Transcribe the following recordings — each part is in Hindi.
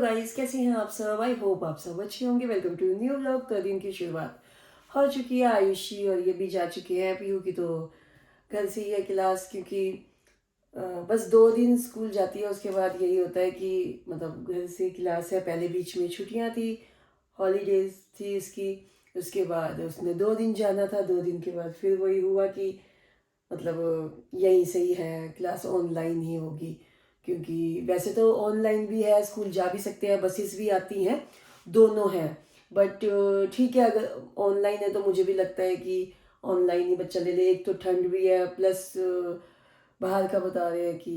गाइस, कैसे हैं आप सब? आई होप आप सब अच्छे होंगे। Welcome to new vlog. तो दिन की शुरुआत हो चुकी है। आयुषी और ये भी जा चुके हैं। पीयू की तो घर से ही है क्लास, क्योंकि बस 2 दिन स्कूल जाती है। उसके बाद यही होता है कि मतलब घर से क्लास है। पहले बीच में छुट्टियां थी, हॉलीडेज थी इसकी। उसके बाद उसने 2 दिन जाना था। 2 दिन के बाद फिर वही हुआ कि मतलब यहीं से ही है, क्लास ऑनलाइन ही होगी। क्योंकि वैसे तो ऑनलाइन भी है, स्कूल जा भी सकते हैं, बसेस भी आती हैं, दोनों हैं। बट ठीक है, अगर ऑनलाइन है तो मुझे भी लगता है कि ऑनलाइन ही बच्चा ले ले। एक तो ठंड भी है, प्लस बाहर का बता रहे हैं कि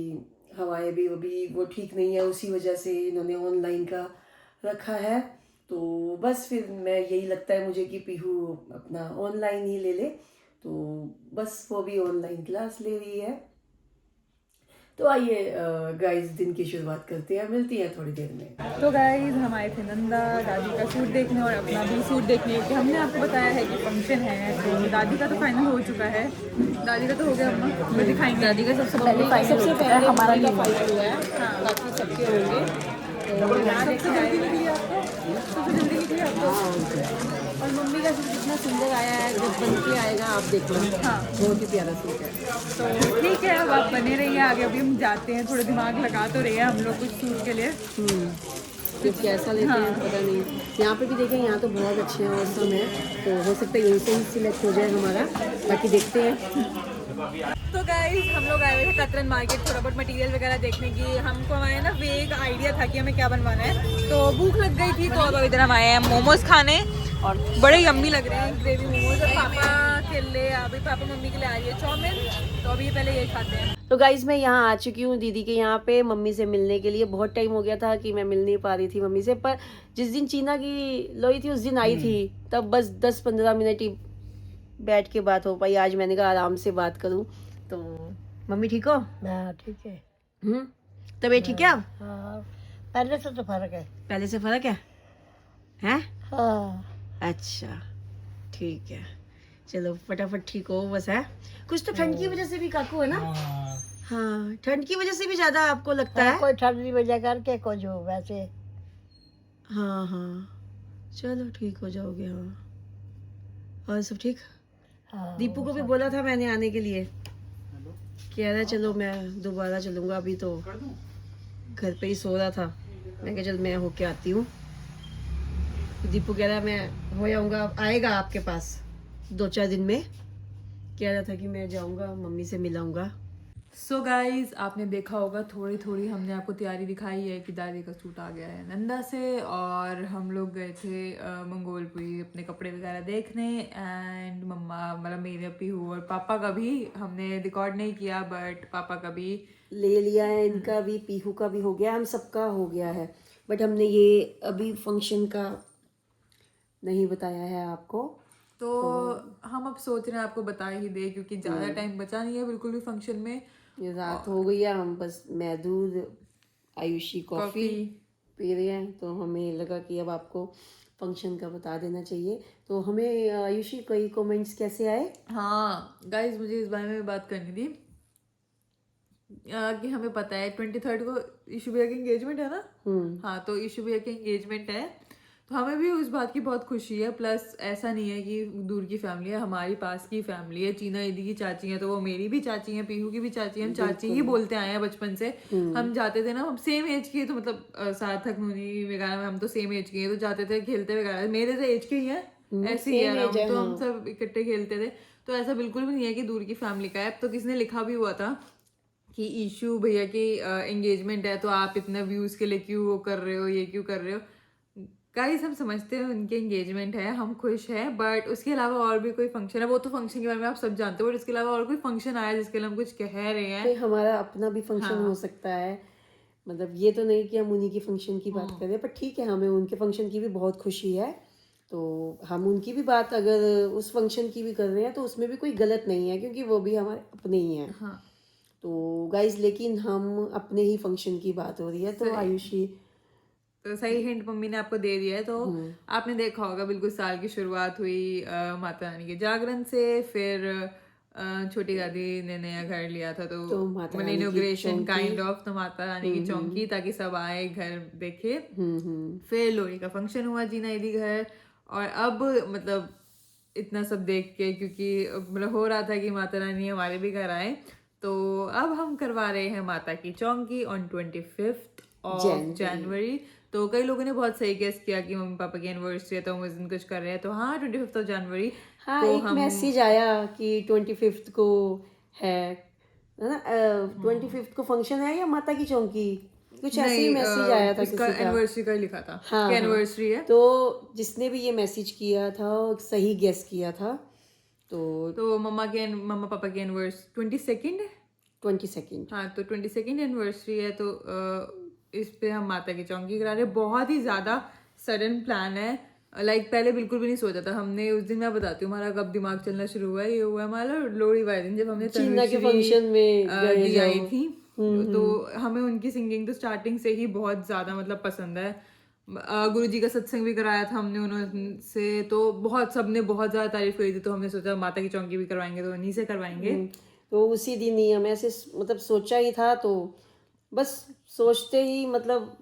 हवाएं भी अभी वो ठीक नहीं है, उसी वजह से इन्होंने ऑनलाइन का रखा है। तो बस फिर मैं यही लगता है मुझे कि पीहू अपना ऑनलाइन ही ले ले। तो बस वो भी ऑनलाइन क्लास ले रही है। तो आइए गाइस, दिन की शुरुआत करते हैं। मिलती हैं थोड़ी देर में। तो गाइज हम आए थे नंदा दादी का सूट देखने और अपना भी सूट देखने, क्योंकि हमने आपको बताया है कि फंक्शन है। तो दादी का तो फाइनल हो चुका है, दादी का तो हो गया, हम दिखाएंगे। दादी का सबसे पहले फाइनल हो चुका है, हमारा भी फाइनल हुआ है। हाँ, बाकी सबके होंगे। तो सबसे जल्दी निकली आपको, सबसे जल्दी निकली आपको। और मम्मी का सूट कितना सुंदर आया है, जब बन के आएगा आप देखना। हाँ, बहुत ही प्यारा सूट है। तो ठीक है, अब आप बने रहिए आगे। अभी हम जाते हैं, थोड़ा दिमाग लगा तो रहे हैं हम लोग कुछ सूट के लिए। तो कैसा लेते हैं पता नहीं। यहाँ पे भी देखें, यहाँ तो बहुत अच्छे हैं और सब है, तो हो सकता है यहीं से ही सिलेक्ट हो जाए हमारा। बाकी देखते हैं। तो गाइस हम लोग आए हुए थे कतरन मार्केट, थोड़ा बहुत मटेरियल वगैरह देखने की। हमको हमारे ना वेग आइडिया था कि हमें क्या बनवाना है, तो भूख लग गई थी। तो अब इधर हम आए हैं मोमोज खाने, और बड़े यम्मी लग रहे हैं ग्रेवी मोमोज। और पापा के लिए, अभी पापा मम्मी के लिए आ रही है चाउमीन, तो अभी पहले ये खाते हैं। तो गाइज मैं यहाँ आ चुकी हूँ दीदी के यहाँ पे, मम्मी से मिलने के लिए। बहुत टाइम हो गया था कि मैं मिल नहीं पा रही थी मम्मी से, पर जिस दिन चीना की लोई थी उस दिन आई थी, तब बस 10-15 मिनट ही बैठ के बात हो पाई। आज मैंने कहा आराम से बात करूँ। तो मम्मी ठीक हो? हाँ ठीक है। तबीयत ठीक है अब? हाँ, पहले से तो फर्क है। पहले से फर्क है? हैं? हाँ अच्छा, ठीक है। चलो फटाफट ठीक हो बस। है कुछ तो ठंड की वजह से भी काकू, है ना? हाँ, ठंड की वजह से भी ज्यादा आपको लगता है? कोई ठंडी वजह करके कुछ हो वैसे। हाँ हाँ, चलो ठीक हो जाओगे। हाँ, और सब ठीक? हाँ, दीपू को भी बोला था मैंने आने के लिए, कह रहा चलो मैं दोबारा चलूंगा, अभी तो घर पे ही सो रहा था। मैं कहा चल मैं होके आती हूँ। दीपू कह रहा मैं हो जाऊंगा, आएगा आपके पास 2-4 दिन में। कह रहा था कि मैं जाऊंगा, मम्मी से मिलाऊंगा। सो गाइज आपने देखा होगा, थोड़ी थोड़ी हमने आपको तैयारी दिखाई है कि दादी का सूट आ गया है नंदा से। और हम लोग गए थे मंगोलपुरी अपने कपड़े वगैरह देखने। एंड मम्मा मतलब मेरे पीहू और पापा का भी हमने रिकॉर्ड नहीं किया, बट पापा का भी ले लिया है। इनका भी, पीहू का भी हो गया, हम सबका हो गया है। बट हमने ये अभी फंक्शन का नहीं बताया है आपको। तो हम अब सोच रहे हैं आपको बता ही दे, क्योंकि ज़्यादा टाइम बचा नहीं है बिल्कुल भी फंक्शन में। ये रात हो गई है, हम बस मैं दूध, आयुषी कॉफ़ी पी रहे हैं। तो हमें लगा कि अब आपको फंक्शन का बता देना चाहिए। तो हमें आयुषी कई कमेंट्स कैसे आए? हाँ गाइज, मुझे इस बारे में भी बात करनी थी कि हमें पता है 23rd को ईशु भैया की एंगेजमेंट है ना। हाँ, तो ईशु भैया की एंगेजमेंट है, तो हमें भी उस बात की बहुत खुशी है। प्लस ऐसा नहीं है कि दूर की फैमिली है, हमारी पास की फैमिली है। चीना दीदी की चाची है, तो वो मेरी भी चाची है, पीहू की भी चाची है। हम चाची ही बोलते आए हैं बचपन से। हम जाते थे ना, हम सेम एज के, तो मतलब सार्थक मुनि वगैरह में हम तो सेम एज के हैं, तो जाते थे खेलते वगैरह। मेरे तो एज के ही हैं, ऐसे ही है हम तो, हम सब इकट्ठे खेलते थे। तो ऐसा बिल्कुल भी नहीं है कि दूर की फैमिली का है। तो किसने लिखा भी हुआ था कि ईशू भैया की एंगेजमेंट है, तो आप इतना व्यूज के लिए क्यों वो कर रहे हो, ये क्यों कर रहे हो। गाइस हम समझते हैं उनकी एंगेजमेंट है, हम खुश हैं, बट उसके अलावा और भी कोई फंक्शन है, वो तो फंक्शन के बारे में आप सब जानते हो। बट इसके अलावा और कोई फंक्शन आया जिसके लिए हम कुछ कह रहे हैं, कोई हमारा अपना भी फंक्शन हो सकता है। मतलब ये तो नहीं कि हम उन्हीं की फंक्शन की बात कर रहे हैं, पर ठीक है, हमें उनके फंक्शन की भी बहुत खुशी है। तो हम उनकी भी बात अगर उस फंक्शन की भी कर रहे हैं तो उसमें भी कोई गलत नहीं है, क्योंकि वो भी हमारे अपने ही हैं। हाँ। तो गाइज, लेकिन हम अपने ही फंक्शन की बात हो रही है। तो आयुषी, तो सही हिंट मम्मी ने आपको दे दिया है। तो आपने देखा होगा बिल्कुल साल की शुरुआत हुई माता रानी के जागरण से, फिर छोटी दादी ने नया घर लिया था तो तो माता मतलब रानी की इनॉग्रेशन चौकी। काइंड ऑफ, तो माता रानी की चौकी, ताकि सब आए घर देखे। हम्म। फिर लोहड़ी का फंक्शन हुआ जीना दीदी घर, और अब मतलब इतना सब देख के, क्योंकि मतलब हो रहा था कि माता रानी हमारे भी घर आए, तो अब हम करवा रहे हैं माता की चौकी ऑन 25th ऑफ जनवरी। तो कई लोगों ने बहुत सही गेस किया कि मम्मी पापा की एनिवर्सरी है तो हम उस दिन कुछ कर रहे हैं, तो हाँ 25th ऑफ जनवरी हाँ, को एक हम मैसेज आया कि 25th को है ना, 25th को फंक्शन है या माता की चौकी, कुछ ऐसे ही नहीं, मैसेज आया था इसका किसी का। एनिवर्सरी का ही लिखा था हाँ, कि हाँ। एनिवर्सरी है। तो जिसने भी ये मैसेज किया था वो सही गेस किया था। तो मम्मा पापा की एनिवर्सरी 22nd है। 22nd। हाँ, तो 22nd एनिवर्सरी है, तो इस पे हम माता की चौकी करा रहे हैं। बहुत ही ज़्यादा सडन प्लान है, लाइक पहले बिल्कुल भी नहीं सोचा था हमने। उस दिन मैं बताती हूँ हमारा कब दिमाग चलना शुरू हुआ। ये हुआ हमारा लोहड़ी वाले दिन, जब हमने चीना के तनुश्री फंक्शन में गए दी आई जब। थी। तो हमें उनकी सिंगिंग तो स्टार्टिंग से ही बहुत ज़्यादा मतलब पसंद है। गुरु जी का सत्संग भी कराया था हमने उन्होंने, तो बहुत सबने बहुत ज़्यादा तारीफ करी थी, तो हमने सोचा माता की चौकी भी करवाएंगे, तो उन्हीं से करवाएंगे। तो उसी दिन ही हम ऐसे मतलब सोचा ही था, तो बस सोचते ही मतलब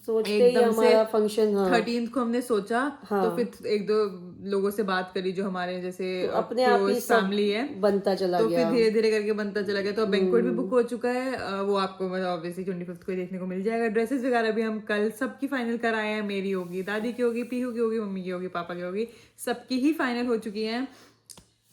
सोचते ही एकदम से हमारा फंक्शन। हाँ, 13th को हमने सोचा, तो फिर एक दो लोगों से बात करी जो हमारे जैसे तो अपने आप ही क्लोज सब फैमिली है, बनता चला तो गया। फिर धीरे धीरे करके बनता चला गया। तो अब बैंक्वेट भी बुक हो चुका है, वो आपको मतलब ऑब्वियसली 25th को ही देखने को मिल जाएगा। ड्रेसेस वगैरह भी हम कल सबकी फाइनल कर आए हैं। मेरी होगी, दादी की होगी, पीहू की होगी, मम्मी की होगी, पापा की होगी, सबकी ही फाइनल हो चुकी है।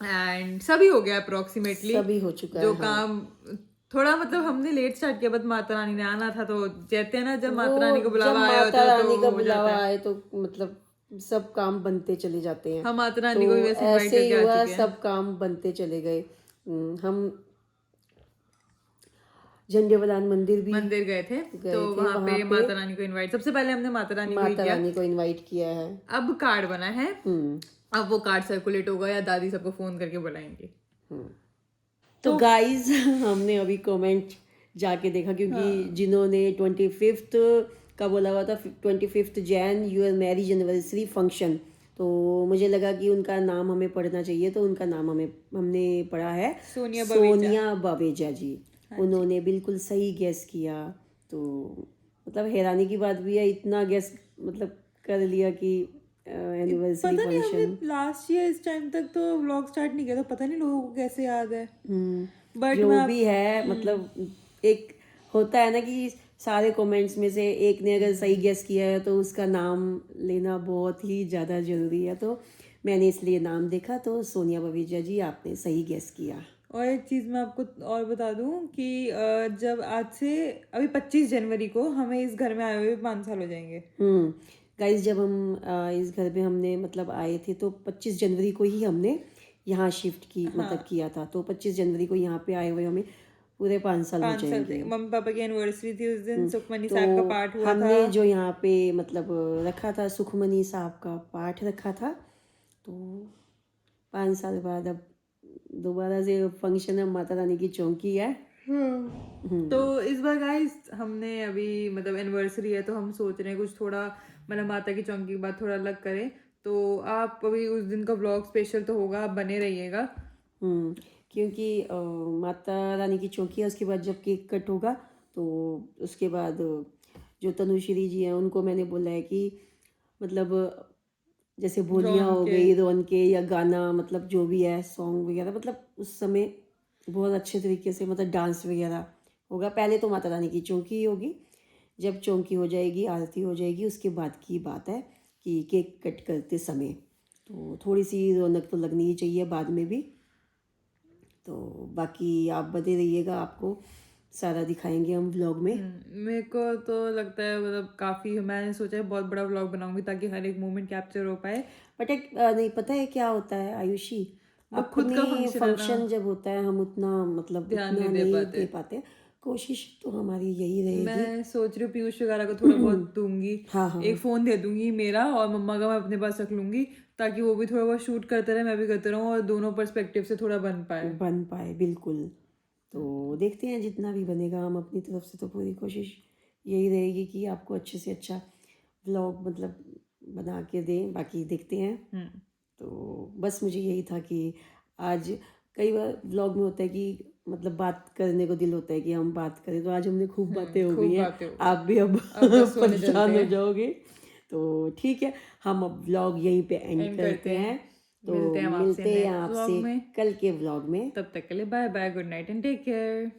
एंड सभी हो गया अप्रोक्सीमेटली, सभी हो चुका जो है। हाँ। काम थोड़ा मतलब हमने लेट स्टार्ट किया, बट माता रानी ने आना था, तो कहते हैं ना जब माता वो रानी को जब बुलावा आया होता माता है रानी तो का हो जाता बुलावा है। आए तो मतलब सब काम बनते चले जाते हैं। हम माता रानी तो को भी वैसे इनवाइट ऐसे ही करके आ हुआ, चुके हैं। सब काम बनते चले गए। हम झंडेवालान मंदिर भी मंदिर गए थे, तो गए थे। वहां वहां पे पे माता रानी को इनवाइट, सबसे पहले हमने माता रानी को ही माता किया। रानी को इनवाइट किया है। अब कार्ड बना है, हम्म। अब वो कार्ड सर्कुलेट होगा या दादी सबको फोन करके बुलाएंगे। तो गाइस हमने अभी कमेंट जाके देखा, क्योंकि जिन्होंने 25th का बोला हुआ था, 25th January marriage anniversary function, तो मुझे लगा कि उनका नाम हमें पढ़ना चाहिए, तो उनका नाम हमने पढ़ा है सोनिया बावेजा जी। उन्होंने बिल्कुल सही गेस किया। तो मतलब हैरानी की बात भी है, इतना गेस मतलब कर लिया कि एनिवर्सरी पता नहीं, फंक्शन। हमने लास्ट ईयर इस टाइम तक तो व्लॉग स्टार्ट नहीं किया, तो पता नहीं लोगों को कैसे याद है। बट जो भी है मतलब एक होता है ना कि सारे कमेंट्स में से एक ने अगर सही गेस किया है तो उसका नाम लेना बहुत ही ज़्यादा ज़रूरी है। तो मैंने इसलिए नाम देखा, तो सोनिया बवेजा जी आपने सही गेस किया। और एक चीज़ मैं आपको और बता दूं कि जब आज से अभी 25 जनवरी को हमें इस घर में आए हुए 5 साल हो जाएंगे। गाइस, जब हम इस घर में हमने मतलब आए थे तो 25 जनवरी को ही हमने यहाँ शिफ्ट की मतलब किया था। तो 25 जनवरी को यहाँ पे आए हुए हमें पूरे 5 साल हो जाएंगे। मम्मी पापा की एनिवर्सरी थी उस दिन, सुखमनी तो साहब का पाठ हुआ था। हमने जो यहाँ पे मतलब रखा था, सुखमनी साहब का पाठ रखा था। तो 5 साल बाद अब दोबारा से फंक्शन है, माता रानी की चौकी है। तो इस बार गाइस हमने अभी मतलब एनिवर्सरी है, तो हम सोच रहे हैं कुछ थोड़ा मतलब माता की चौकी के बाद थोड़ा अलग करें। तो आप अभी उस दिन का व्लॉग स्पेशल तो होगा, आप बने रहिएगा। क्योंकि माता रानी की चौकी है, उसके बाद जब केक कट होगा तो उसके बाद जो तनुश्री जी हैं उनको मैंने बोला है कि मतलब जैसे बोलियाँ हो गई, रौनके या गाना मतलब जो भी है सॉन्ग वगैरह, मतलब उस समय बहुत अच्छे तरीके से मतलब डांस वगैरह होगा। पहले तो माता रानी की चौकी ही होगी, जब चौकी हो जाएगी, आरती हो जाएगी, उसके बाद की बात है कि केक कट करते समय तो थोड़ी सी रौनक तो लगनी ही चाहिए बाद में भी। तो बाकी आप बने रहिएगा, आपको सारा दिखाएंगे हम व्लॉग में। मेरे को तो लगता है मतलब काफ़ी, मैंने सोचा है बहुत बड़ा व्लॉग बनाऊंगी ताकि हर एक मोमेंट कैप्चर हो पाए। बट एक नहीं पता है क्या होता है आयुषी, खुद का अपने फंक्शन है ना, फंक्शन जब होता है हम उतना मतलब ध्यान उतना नहीं नहीं दे दे पाते। कोशिश तो हमारी यही रहेगी। मैं सोच रही हूँ पीयूष वगैरह को थोड़ा बहुत दूंगी, हाँ। एक फ़ोन दे दूंगी मेरा, और मम्मा का मैं अपने पास रख लूंगी, ताकि वो भी थोड़ा बहुत शूट करते रहे, मैं भी करते रहूँ, और दोनों पर्सपेक्टिव से थोड़ा बन पाए। बिल्कुल। तो देखते हैं जितना भी बनेगा, हम अपनी तरफ से तो पूरी कोशिश यही रहेगी कि आपको अच्छे से अच्छा व्लॉग मतलब बना के दें, बाकी देखते हैं। तो बस मुझे यही था कि आज कई बार व्लॉग में होता है कि मतलब बात करने को दिल होता है कि हम बात करें, तो आज हमने खूब बातें हो गई हैं, बातें हो आप भी अब बस सोने परेशान चलते हो हैं। जाओगे। तो ठीक है, हम अब व्लॉग यहीं पे एंड End करते करते हैं। हैं। तो मिलते हैं हम आपसे मिलते हैं next vlog आपसे में। कल के व्लॉग में। तब तक के लिए bye bye, good night and take care.